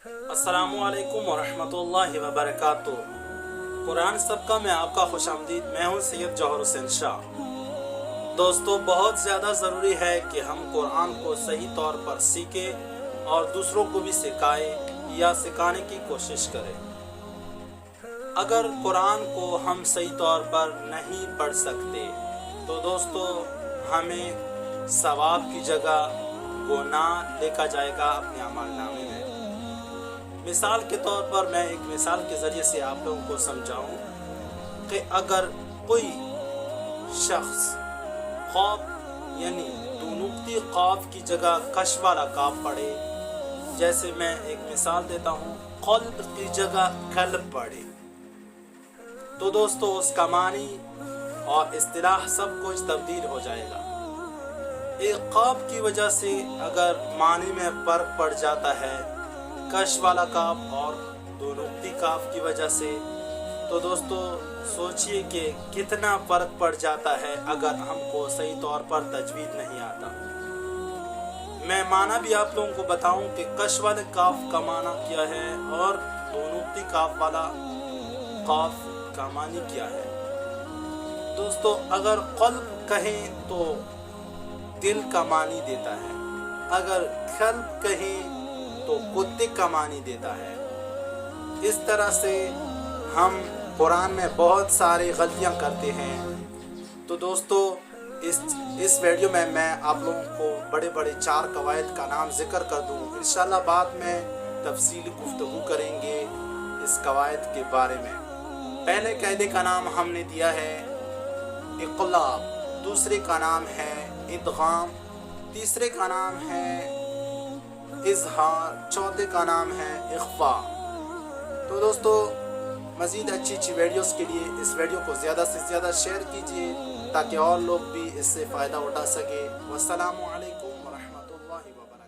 السلام علیکم ورحمۃ اللہ وبرکاتہ۔ قرآن سب کا میں آپ کا خوش آمدید۔ میں ہوں سید جوہر حسین شاہ۔ دوستو، بہت زیادہ ضروری ہے کہ ہم قرآن کو صحیح طور پر سیکھیں اور دوسروں کو بھی سکھائیں یا سکھانے کی کوشش کریں۔ اگر قرآن کو ہم صحیح طور پر نہیں پڑھ سکتے تو دوستو ہمیں ثواب کی جگہ گناہ لکھا جائے گا اپنے اعمال نامے میں۔ مثال کے طور پر میں ایک مثال کے ذریعے سے آپ لوگوں کو سمجھاؤں کہ اگر کوئی شخص قاف یعنی دو نقطی قاف کی جگہ کش والا کاف پڑھے، جیسے میں ایک مثال دیتا ہوں، قلب کی جگہ قلب پڑھے، تو دوستو اس کا معنی اور اصطلاح سب کچھ تبدیل ہو جائے گا۔ ایک قاف کی وجہ سے اگر معنی میں فرق پڑ جاتا ہے کش والا کاف اور دو نقطی کاف کی وجہ سے، تو دوستو سوچئے کہ کتنا فرق پڑ جاتا ہے اگر ہم کو صحیح طور پر تجوید نہیں آتا۔ میں معنی بھی آپ لوگوں کو بتاؤں کہ کش والے کاف کا معنی کیا ہے اور دو نقطی کاف والا کاف کا معنی کیا ہے۔ دوستو اگر قلب کہیں تو دل کا معنی دیتا ہے، اگر قلب کہیں تو کتے کا معنی دیتا ہے۔ اس طرح سے ہم قرآن میں بہت ساری غلطیاں کرتے ہیں۔ تو دوستو اس ویڈیو میں آپ لوگوں کو بڑے بڑے 4 قواعد کا نام ذکر کر دوں۔ انشاءاللہ بعد میں تفصیلی گفتگو کریں گے اس قواعد کے بارے میں۔ پہلے قاعدے کا نام ہم نے دیا ہے اقلاب، دوسرے کا نام ہے ادغام، تیسرے کا نام ہے اظہار، چوتھے کا نام ہے اخفاء۔ تو دوستو مزید اچھی ویڈیوز کے لیے اس ویڈیو کو زیادہ سے زیادہ شیئر کیجیے تاکہ اور لوگ بھی اس سے فائدہ اٹھا سکے۔ والسلام علیکم ورحمۃ اللہ وبرکاتہ۔